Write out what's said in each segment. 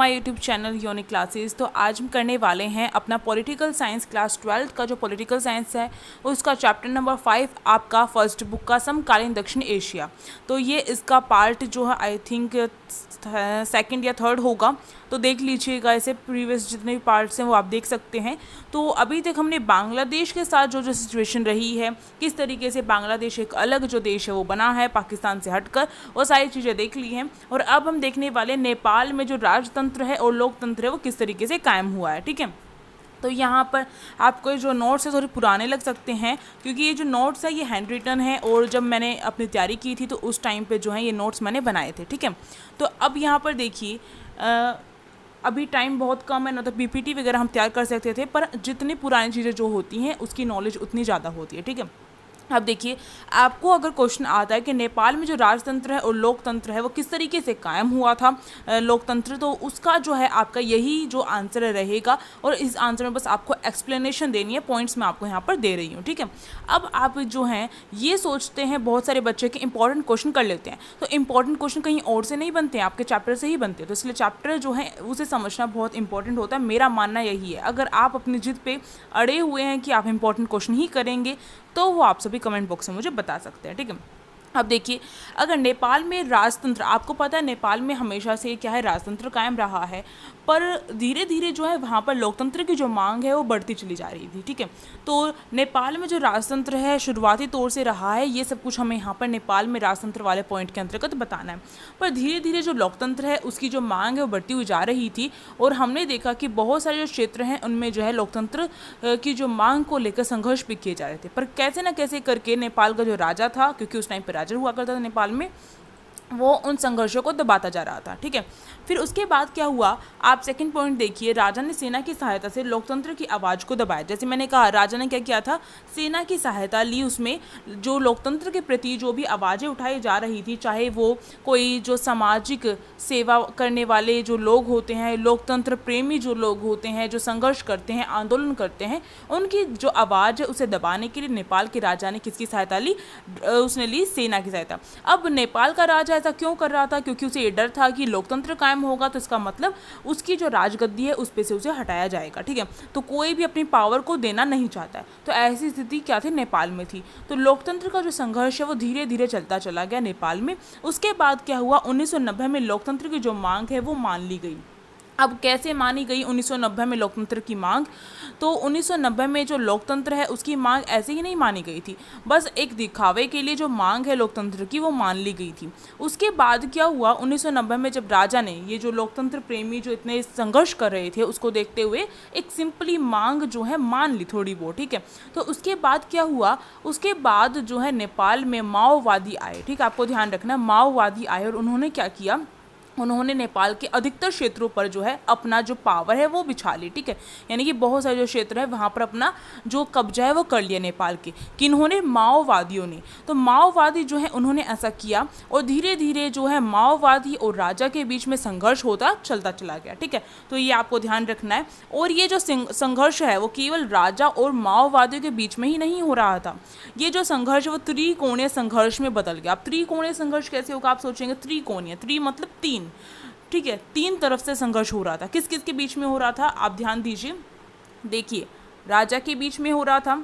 My YouTube channel unique classes. तो आज हम करने वाले हैं अपना पॉलिटिकल साइंस क्लास 12 का जो पॉलिटिकल साइंस है उसका चैप्टर नंबर 5 आपका फर्स्ट बुक का समकालीन दक्षिण एशिया। तो ये इसका पार्ट जो है आई थिंक सेकंड या थर्ड होगा, तो देख लीजिएगा। ऐसे प्रीवियस जितने भी पार्ट्स हैं वो आप देख सकते हैं। तो अभी तक हमने बांग्लादेश के साथ जो जो सिचुएशन रही है, किस तरीके से बांग्लादेश एक अलग जो देश है वो बना है पाकिस्तान से हटकर, वो सारी चीज़ें देख ली हैं। और अब हम देखने वाले नेपाल में जो राजतंत्र है और लोकतंत्र है वो किस तरीके से कायम हुआ है। ठीक है, तो यहाँ पर आपको जो नोट्स है थोड़े पुराने लग सकते हैं, क्योंकि ये जो नोट्स है ये हैंड रिटन है और जब मैंने अपनी तैयारी की थी तो उस टाइम पे जो है ये नोट्स मैंने बनाए थे। ठीक है, तो अब यहाँ पर देखिए अभी टाइम बहुत कम है ना, तो पीपीटी वगैरह हम तैयार कर सकते थे, पर जितनी पुरानी चीज़ें जो होती हैं उसकी नॉलेज उतनी ज़्यादा होती है। ठीक है, अब देखिए आपको अगर क्वेश्चन आता है कि नेपाल में जो राजतंत्र है और लोकतंत्र है वो किस तरीके से कायम हुआ था, लोकतंत्र, तो उसका जो है आपका यही जो आंसर रहेगा। और इस आंसर में बस आपको एक्सप्लेनेशन देनी है, पॉइंट्स मैं आपको यहाँ पर दे रही हूँ। ठीक है, अब आप जो हैं ये सोचते हैं, बहुत सारे बच्चे के इंपॉर्टेंट क्वेश्चन कर लेते हैं, तो इंपॉर्टेंट क्वेश्चन कहीं और से नहीं बनते हैं, आपके चैप्टर से ही बनते हैं। तो इसलिए चैप्टर जो है उसे समझना बहुत इंपॉर्टेंट होता है। मेरा मानना यही है, अगर आप अपनी जिद पे अड़े हुए हैं कि आप इंपॉर्टेंट क्वेश्चन ही करेंगे तो वो आप सभी कमेंट बॉक्स में मुझे बता सकते हैं। ठीक है, अब देखिए अगर नेपाल में राजतंत्र, आपको पता है नेपाल में हमेशा से क्या है राजतंत्र कायम रहा है, पर धीरे धीरे जो है वहाँ पर लोकतंत्र की जो मांग है वो बढ़ती चली जा रही थी। ठीक है, तो नेपाल में जो राजतंत्र है शुरुआती तौर से रहा है, ये सब कुछ हमें यहाँ पर नेपाल में राजतंत्र वाले पॉइंट के अंतर्गत बताना है। पर धीरे धीरे जो लोकतंत्र है उसकी जो मांग है वो बढ़ती हुई जा रही थी, और हमने देखा कि बहुत सारे जो क्षेत्र हैं उनमें जो है लोकतंत्र की जो मांग को लेकर संघर्ष भी किए जा रहे थे। पर कैसे ना कैसे करके नेपाल का जो राजा था, क्योंकि उस टाइम पर राजा हुआ करता था नेपाल में, वो उन संघर्षों को दबाता जा रहा था। ठीक है, फिर उसके बाद क्या हुआ, आप सेकंड पॉइंट देखिए, राजा ने सेना की सहायता से लोकतंत्र की आवाज़ को दबाया। जैसे मैंने कहा, राजा ने क्या किया था, सेना की सहायता ली, उसमें जो लोकतंत्र के प्रति जो भी आवाज़ें उठाई जा रही थी, चाहे वो कोई जो सामाजिक सेवा करने वाले जो लोग होते हैं, लोकतंत्र प्रेमी जो लोग होते हैं, जो संघर्ष करते हैं, आंदोलन करते हैं, उनकी जो आवाज़ है उसे दबाने के लिए नेपाल के राजा ने किसकी सहायता ली, उसने ली सेना की सहायता। अब नेपाल का राजा ऐसा क्यों कर रहा था, क्योंकि उसे ये डर था कि लोकतंत्र कायम होगा तो इसका मतलब उसकी जो राजगद्दी है उस पे से उसे हटाया जाएगा। ठीक है, तो कोई भी अपनी पावर को देना नहीं चाहता है। तो ऐसी स्थिति क्या थी, नेपाल में थी। तो लोकतंत्र का जो संघर्ष है वो धीरे धीरे चलता चला गया नेपाल में। उसके बाद क्या हुआ, 1990 में लोकतंत्र की जो मांग है वो मान ली गई। अब कैसे मानी गई 1990 में लोकतंत्र की मांग, तो 1990 में जो लोकतंत्र है उसकी मांग ऐसे ही नहीं मानी गई थी, बस एक दिखावे के लिए जो मांग है लोकतंत्र की वो मान ली गई थी। उसके बाद क्या हुआ, 1990 में जब राजा ने ये जो लोकतंत्र प्रेमी जो इतने संघर्ष कर रहे थे उसको देखते हुए एक सिंपली मांग जो है मान ली थोड़ी बहुत। ठीक है, तो उसके बाद क्या हुआ, उसके बाद जो है नेपाल में माओवादी आए। ठीक, आपको ध्यान रखना, माओवादी आए और उन्होंने क्या किया, उन्होंने नेपाल के अधिकतर क्षेत्रों पर जो है अपना जो पावर है वो बिछा ली। ठीक है, यानी कि बहुत सारे जो क्षेत्र है वहाँ पर अपना जो कब्जा है वो कर लिया नेपाल के, किन्होंने, माओवादियों ने। तो माओवादी जो है उन्होंने ऐसा किया और धीरे धीरे जो है माओवादी और राजा के बीच में संघर्ष होता चलता चला गया। ठीक है, तो ये आपको ध्यान रखना है। और ये जो संघर्ष है वो केवल राजा और माओवादियों के बीच में ही नहीं हो रहा था, ये जो संघर्ष वो त्रिकोणीय संघर्ष में बदल गया। अब त्रिकोणीय संघर्ष कैसे होगा, आप सोचेंगे त्रिकोणीय, त्रि मतलब तीन। ठीक है, तीन तरफ से संघर्ष हो रहा था। किस किस के बीच में हो रहा था, आप ध्यान दीजिए। देखिए, राजा के बीच में हो रहा था,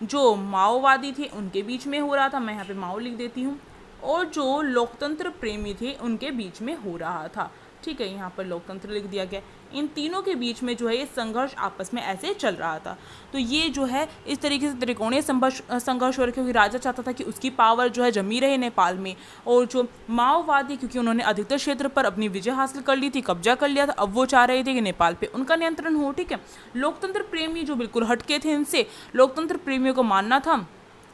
जो माओवादी थे उनके बीच में हो रहा था, मैं यहाँ पे माओ लिख देती हूँ, और जो लोकतंत्र प्रेमी थे उनके बीच में हो रहा था। ठीक है, यहाँ पर लोकतंत्र लिख दिया गया। इन तीनों के बीच में जो है ये संघर्ष आपस में ऐसे चल रहा था। तो ये जो है इस तरीके से त्रिकोणीय संघर्ष हो रहा, क्योंकि राजा चाहता था कि उसकी पावर जो है जमी रहे नेपाल में, और जो माओवादी, क्योंकि उन्होंने अधिकतर क्षेत्र पर अपनी विजय हासिल कर ली थी, कब्जा कर लिया था, अब वो चाह रहे थे कि नेपाल पे उनका नियंत्रण हो। ठीक है, लोकतंत्र प्रेमी जो बिल्कुल हटके थे इनसे, लोकतंत्र प्रेमियों को मानना था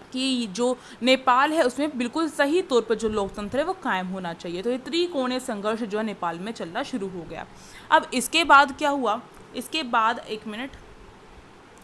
कि जो नेपाल है उसमें बिल्कुल सही तौर पर जो लोकतंत्र है वो कायम होना चाहिए। तो ये त्रिकोणीय संघर्ष जो है नेपाल में चलना शुरू हो गया। अब इसके बाद क्या हुआ, इसके बाद एक मिनट,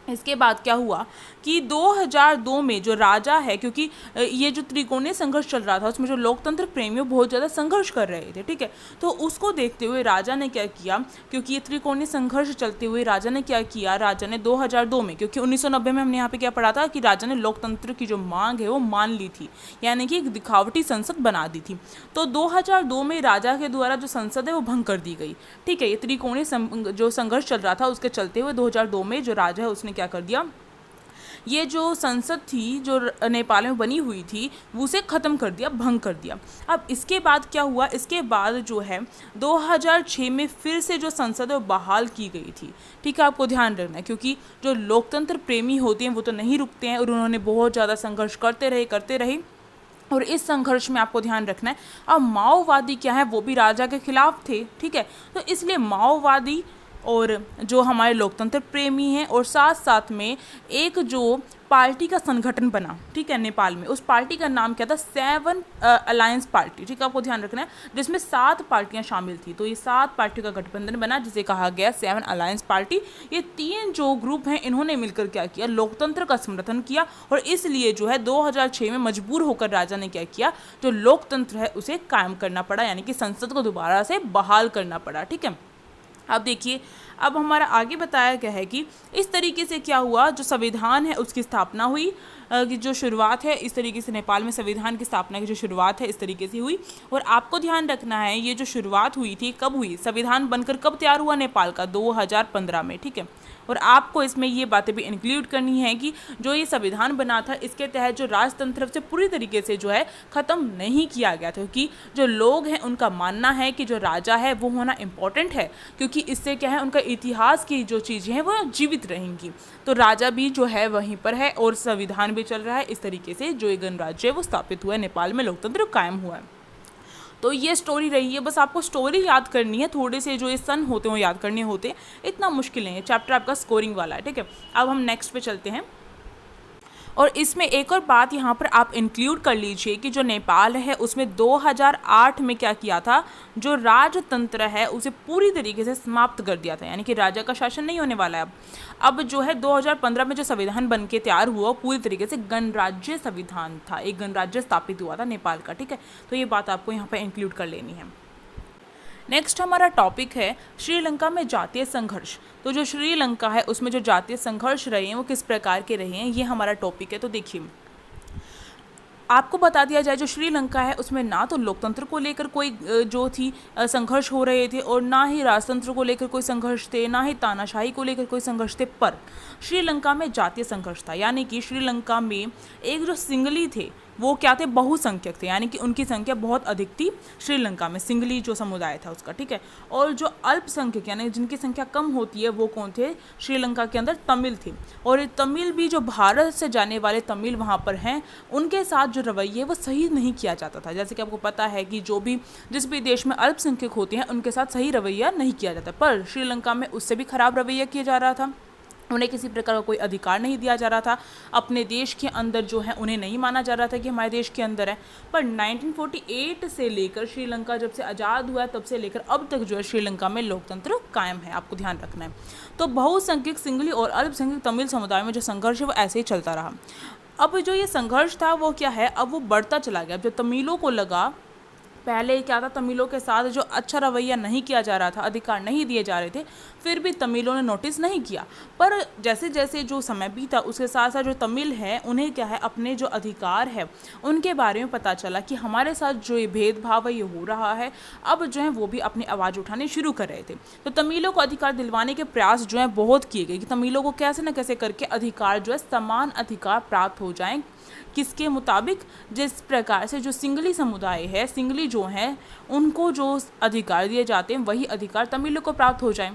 इसके बाद क्या हुआ कि 2002 में जो राजा है, क्योंकि ये जो त्रिकोणीय संघर्ष चल रहा था उसमें जो लोकतंत्र प्रेमियों बहुत ज़्यादा संघर्ष कर रहे थे, ठीक है। तो उसको देखते हुए राजा ने क्या किया, क्योंकि ये त्रिकोणीय संघर्ष चलते हुए राजा ने क्या किया, राजा ने 2002 में, क्योंकि 1990 में हमने यहाँ पे क्या पढ़ा था कि राजा ने लोकतंत्र की जो मांग है वो मान ली थी, यानी कि एक दिखावटी संसद बना दी थी। तो 2002 में राजा के द्वारा जो संसद है वो भंग कर दी गई, ठीक है। ये त्रिकोणीय जो संघर्ष चल रहा था उसके चलते हुए 2002 में जो राजा है उसने क्या कर दिया, ये जो संसद थी जो नेपाल में बनी हुई थी उसे ख़त्म कर दिया, भंग कर दिया। अब इसके बाद क्या हुआ, इसके बाद जो है 2006 में फिर से जो संसद है वो बहाल की गई थी, ठीक है। आपको ध्यान रखना है, क्योंकि जो लोकतंत्र प्रेमी होते हैं वो तो नहीं रुकते हैं, और उन्होंने बहुत ज़्यादा संघर्ष करते रहे। और इस संघर्ष में आपको ध्यान रखना है, अब माओवादी क्या है, वो भी राजा के खिलाफ थे, ठीक है। तो इसलिए माओवादी और जो हमारे लोकतंत्र प्रेमी हैं, और साथ साथ में एक जो पार्टी का संगठन बना, ठीक है, नेपाल में, उस पार्टी का नाम क्या था, 7 अलायंस पार्टी, ठीक है। आपको ध्यान रखना है, जिसमें 7 पार्टियां शामिल थी। तो ये 7 पार्टियों का गठबंधन बना जिसे कहा गया 7 अलायंस पार्टी। ये 3 जो ग्रुप हैं इन्होंने मिलकर क्या किया, लोकतंत्र का समर्थन किया, और इसलिए जो है 2006 में मजबूर होकर राजा ने क्या किया, जो लोकतंत्र है उसे कायम करना पड़ा, यानी कि संसद को दोबारा से बहाल करना पड़ा, ठीक है। अब देखिए, अब हमारा आगे बताया गया है कि इस तरीके से क्या हुआ, जो संविधान है उसकी स्थापना हुई, की जो शुरुआत है इस तरीके से नेपाल में संविधान की स्थापना की जो शुरुआत है इस तरीके से हुई। और आपको ध्यान रखना है, ये जो शुरुआत हुई थी कब हुई, संविधान बनकर कब तैयार हुआ नेपाल का, 2015 में, ठीक है। और आपको इसमें ये बातें भी इंक्लूड करनी है कि जो ये संविधान बना था इसके तहत जो राजतंत्र से पूरी तरीके से जो है ख़त्म नहीं किया गया था, क्योंकि जो लोग हैं उनका मानना है कि जो राजा है वो होना इम्पॉर्टेंट है, क्योंकि इससे क्या है, उनका इतिहास की जो चीज़ें हैं वो जीवित रहेंगी। तो राजा भी जो है वहीं पर है और संविधान भी चल रहा है। इस तरीके से जो ये गणराज्य है वो स्थापित हुआ है, नेपाल में लोकतंत्र कायम हुआ है। तो ये स्टोरी रही है, बस आपको स्टोरी याद करनी है, थोड़े से जो ये सन होते हैं वो याद करने होते हैं, इतना मुश्किल नहीं है। चैप्टर आपका स्कोरिंग वाला है, ठीक है। अब हम नेक्स्ट पे चलते हैं। और इसमें एक और बात यहाँ पर आप इंक्लूड कर लीजिए कि जो नेपाल है उसमें 2008 में क्या किया था, जो राजतंत्र है उसे पूरी तरीके से समाप्त कर दिया था, यानी कि राजा का शासन नहीं होने वाला है। अब जो है 2015 में जो संविधान बन के तैयार हुआ पूरी तरीके से गणराज्य संविधान था, एक गणराज्य स्थापित हुआ था नेपाल का, ठीक है। तो ये बात आपको यहाँ पर इंक्लूड कर लेनी है। नेक्स्ट हमारा टॉपिक है श्रीलंका में जातीय संघर्ष। तो जो श्रीलंका है उसमें जो जातीय संघर्ष रहे हैं वो किस प्रकार के रहे हैं, ये हमारा टॉपिक है। तो देखिए, आपको बता दिया जाए, जो श्रीलंका है उसमें ना तो लोकतंत्र को लेकर कोई जो थी संघर्ष हो रहे थे, और ना ही राजतंत्र को लेकर कोई संघर्ष थे, ना ही तानाशाही को लेकर कोई संघर्ष थे, पर श्रीलंका में जातीय संघर्ष था। यानी कि श्रीलंका में एक जो सिंगली थे वो क्या थे, बहुसंख्यक थे, यानी कि उनकी संख्या बहुत अधिक थी श्रीलंका में, सिंगली जो समुदाय था उसका, ठीक है। और जो अल्पसंख्यक यानी जिनकी संख्या कम होती है वो कौन थे, श्रीलंका के अंदर तमिल थे। और ये तमिल भी जो भारत से जाने वाले तमिल वहाँ पर हैं, उनके साथ जो रवैये वो सही नहीं किया जाता था। जैसे कि आपको पता है कि जिस भी देश में अल्पसंख्यक होते हैं उनके साथ सही रवैया नहीं किया जाता, पर श्रीलंका में उससे भी खराब रवैया किया जा रहा था। उन्हें किसी प्रकार का कोई अधिकार नहीं दिया जा रहा था, अपने देश के अंदर जो है उन्हें नहीं माना जा रहा था कि हमारे देश के अंदर है। पर 1948 से लेकर श्रीलंका जब से आज़ाद हुआ है तब से लेकर अब तक जो है श्रीलंका में लोकतंत्र कायम है, आपको ध्यान रखना है। तो बहुसंख्यक सिंगली और अल्पसंख्यक तमिल समुदाय में जो संघर्ष है वो ऐसे ही चलता रहा। अब जो ये संघर्ष था वो क्या है, अब वो बढ़ता चला गया। अब जो तमिलों को लगा, पहले क्या था, तमिलों के साथ जो अच्छा रवैया नहीं किया जा रहा था, अधिकार नहीं दिए जा रहे थे, फिर भी तमिलों ने नोटिस नहीं किया। पर जैसे जैसे जो समय बीता उसके साथ साथ जो तमिल है उन्हें क्या है, अपने जो अधिकार है उनके बारे में पता चला कि हमारे साथ जो ये भेदभाव है ये हो रहा है। अब जो है वो भी अपनी आवाज़ उठानी शुरू कर रहे थे। तो तमिलों को अधिकार दिलवाने के प्रयास जो है बहुत किए गए कि तमिलों को कैसे न कैसे करके अधिकार जो है समान अधिकार प्राप्त हो जाएं। किसके मुताबिक, जिस प्रकार से जो सिंगली समुदाय है, सिंगली जो हैं उनको जो अधिकार दिए जाते हैं वही अधिकार तमिलों को प्राप्त हो जाएं।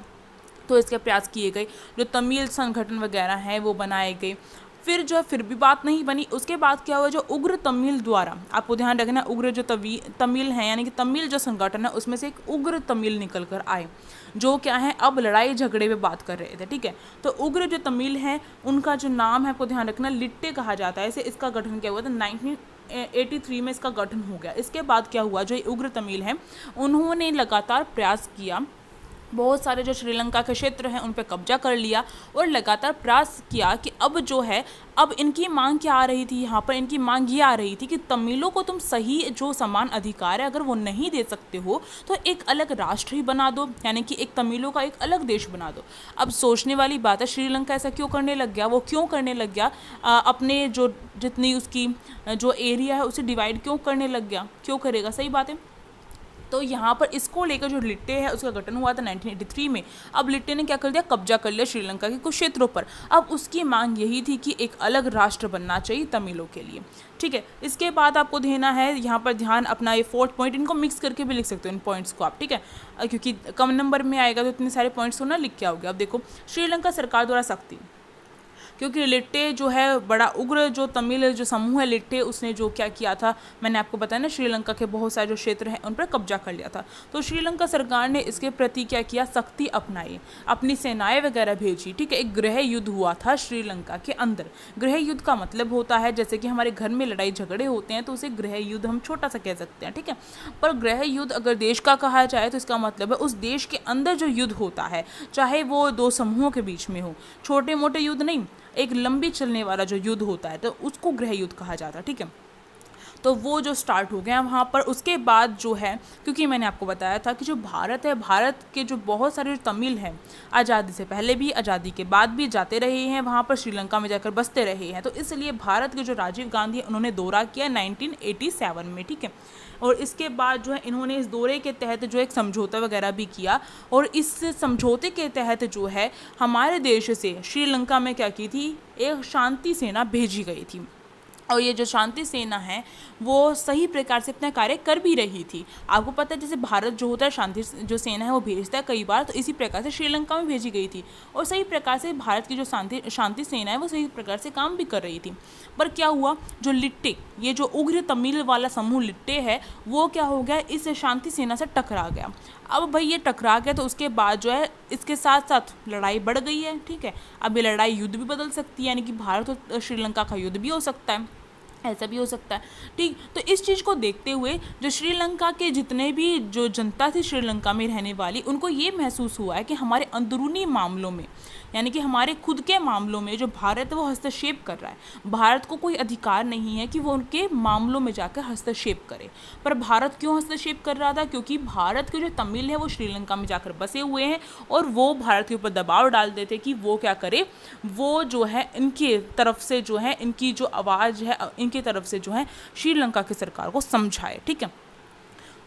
तो इसके प्रयास किए गए, जो तमिल संगठन वगैरह हैं वो बनाए गए। फिर भी बात नहीं बनी। उसके बाद क्या हुआ, जो उग्र तमिल द्वारा, आपको ध्यान रखना, उग्र जो तमिल हैं यानी कि तमिल जो संगठन है उसमें से एक उग्र तमिल निकल कर आए, जो क्या है अब लड़ाई झगड़े पे बात कर रहे थे, ठीक है। तो उग्र जो तमिल हैं उनका जो नाम है आपको ध्यान रखना, लिट्टे कहा जाता है। ऐसे इसका गठन क्या हुआ था, 1983 में इसका गठन हो गया। इसके बाद क्या हुआ, जो उग्र तमिल हैं उन्होंने लगातार प्रयास किया बहुत सारे जो श्रीलंका के क्षेत्र हैं उन पर कब्जा कर लिया और लगातार प्रयास किया कि अब जो है, अब इनकी मांग क्या आ रही थी, यहाँ पर इनकी मांग ये आ रही थी कि तमिलों को तुम सही जो समान अधिकार है अगर वो नहीं दे सकते हो तो एक अलग राष्ट्र ही बना दो, यानी कि एक तमिलों का एक अलग देश बना दो। अब सोचने वाली बात है, श्रीलंका ऐसा क्यों करने लग गया, वो क्यों करने लग गया, अपने जो जितनी उसकी जो एरिया है उसे डिवाइड क्यों करने लग गया, क्यों करेगा, सही बात है। तो यहाँ पर इसको लेकर जो लिट्टे है उसका गठन हुआ था 1983 में। अब लिट्टे ने क्या कर दिया, कब्जा कर लिया श्रीलंका के कुछ क्षेत्रों पर। अब उसकी मांग यही थी कि एक अलग राष्ट्र बनना चाहिए तमिलों के लिए, ठीक है। इसके बाद आपको देना है यहाँ पर ध्यान अपना ये 4 पॉइंट, इनको मिक्स करके भी लिख सकते हो इन पॉइंट्स को आप, ठीक है, क्योंकि कम नंबर में आएगा तो इतने सारे पॉइंट्स को ना लिख के आओगे। अब देखो, श्रीलंका सरकार द्वारा सख्ती, क्योंकि लिट्टे जो है बड़ा उग्र जो तमिल जो समूह है लिट्टे, उसने जो क्या किया था, मैंने आपको बताया ना, श्रीलंका के बहुत सारे जो क्षेत्र हैं उन पर कब्जा कर लिया था। तो श्रीलंका सरकार ने इसके प्रति क्या किया, सख्ती अपनाई, अपनी सेनाएं वगैरह भेजी, ठीक है। एक गृह युद्ध हुआ था श्रीलंका के अंदर। गृह युद्ध का मतलब होता है जैसे कि हमारे घर में लड़ाई झगड़े होते हैं तो उसे गृह युद्ध हम छोटा सा कह सकते हैं, ठीक है। पर गृह युद्ध अगर देश का कहा जाए तो इसका मतलब है उस देश के अंदर जो युद्ध होता है, चाहे वो दो समूहों के बीच में हो, छोटे मोटे युद्ध नहीं, एक लंबी चलने वाला जो युद्ध होता है तो उसको गृह युद्ध कहा जाता है, ठीक है। तो वो जो स्टार्ट हो गया वहाँ पर। उसके बाद जो है, क्योंकि मैंने आपको बताया था कि जो भारत है, भारत के जो बहुत सारे जो तमिल हैं, आज़ादी से पहले भी आज़ादी के बाद भी जाते रहे हैं वहाँ पर, श्रीलंका में जाकर बसते रहे हैं। तो इसलिए भारत के जो राजीव गांधी है उन्होंने दौरा किया 1987 में, ठीक है। और इसके बाद जो है इन्होंने इस दौरे के तहत जो एक समझौता वगैरह भी किया, और इस समझौते के तहत जो है हमारे देश से श्रीलंका में क्या की थी, एक शांति सेना भेजी गई थी। और ये जो शांति सेना है वो सही प्रकार से अपना कार्य कर भी रही थी। आपको पता है जैसे भारत जो होता है शांति जो सेना है वो भेजता है कई बार, तो इसी प्रकार से श्रीलंका में भेजी गई थी और सही प्रकार से भारत की जो शांति सेना है वो सही प्रकार से काम भी कर रही थी। पर क्या हुआ, जो लिट्टे, ये जो उग्र तमिल वाला समूह लिट्टे है, वो क्या हो गया, इस शांति सेना से टकरा गया। अब भाई ये टकरा गया तो उसके बाद जो है इसके साथ साथ लड़ाई बढ़ गई है, ठीक है। अब ये लड़ाई युद्ध भी बदल सकती है, यानी कि भारत और श्रीलंका का युद्ध भी हो सकता है, ऐसा भी हो सकता है, ठीक। तो इस चीज़ को देखते हुए जो श्रीलंका के जितने भी जो जनता थी श्रीलंका में रहने वाली, उनको ये महसूस हुआ है कि हमारे अंदरूनी मामलों में, यानी कि हमारे खुद के मामलों में जो भारत है वो हस्तक्षेप कर रहा है। भारत को कोई अधिकार नहीं है कि वो उनके मामलों में जाकर हस्तक्षेप करे। पर भारत क्यों हस्तक्षेप कर रहा था, क्योंकि भारत के जो तमिल है वो श्रीलंका में जाकर बसे हुए हैं और वो भारत के ऊपर दबाव डालते थे कि वो क्या करे, वो जो है इनकी तरफ से जो है इनकी जो आवाज़ है इनकी तरफ से जो है श्रीलंका की सरकार को समझाए, ठीक है।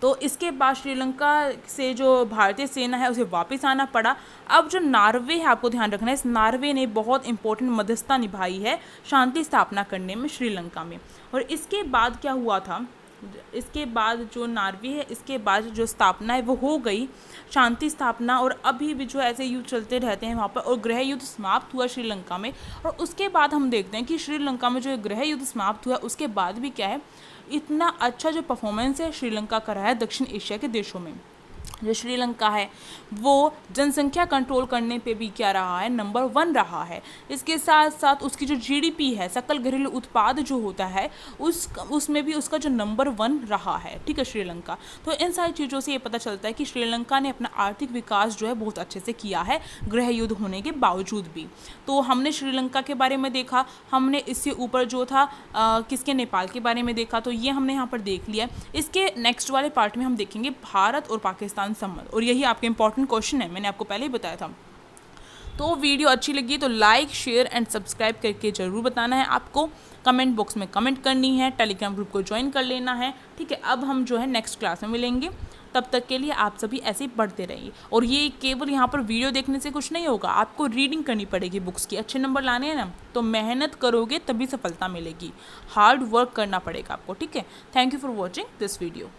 तो इसके बाद श्रीलंका से जो भारतीय सेना है उसे वापस आना पड़ा। अब जो नार्वे है, आपको ध्यान रखना है, इस नार्वे ने बहुत इंपॉर्टेंट मध्यस्थता निभाई है शांति स्थापना करने में श्रीलंका में। और इसके बाद क्या हुआ था, इसके बाद जो नार्वे है, इसके बाद जो स्थापना है वो हो गई, शांति स्थापना, और अभी भी जो ऐसे युद्ध चलते रहते हैं वहाँ पर, और गृह युद्ध समाप्त हुआ श्रीलंका में। और उसके बाद हम देखते हैं कि श्रीलंका में जो गृह युद्ध समाप्त हुआ उसके बाद भी क्या है, इतना अच्छा जो परफॉर्मेंस है श्रीलंका का रहा है दक्षिण एशिया के देशों में। जो श्रीलंका है वो जनसंख्या कंट्रोल करने पे भी क्या रहा है, नंबर 1 रहा है। इसके साथ साथ उसकी जो जीडीपी है, सकल घरेलू उत्पाद जो होता है, उसमें भी उसका जो नंबर 1 रहा है, ठीक है, श्रीलंका। तो इन सारी चीज़ों से ये पता चलता है कि श्रीलंका ने अपना आर्थिक विकास जो है बहुत अच्छे से किया है गृह युद्ध होने के बावजूद भी। तो हमने श्रीलंका के बारे में देखा, हमने इससे ऊपर जो था किसके, नेपाल के बारे में देखा, तो ये हमने यहाँ पर देख लिया। इसके नेक्स्ट वाले पार्ट में हम देखेंगे भारत और पाकिस्तान संबंध, और यही आपके इंपॉर्टेंट क्वेश्चन है, मैंने आपको पहले ही बताया था। तो वीडियो अच्छी लगी तो लाइक शेयर एंड सब्सक्राइब करके ज़रूर बताना है आपको, कमेंट बॉक्स में कमेंट करनी है, टेलीग्राम ग्रुप को ज्वाइन कर लेना है, ठीक है। अब हम जो है नेक्स्ट क्लास में मिलेंगे, तब तक के लिए आप सभी ऐसे ही पढ़ते रहिए। और ये केवल यहाँ पर वीडियो देखने से कुछ नहीं होगा, आपको रीडिंग करनी पड़ेगी बुक्स की, अच्छे नंबर लाने हैं ना, तो मेहनत करोगे तभी सफलता मिलेगी, हार्ड वर्क करना पड़ेगा आपको, ठीक है। Thank you for watching this video.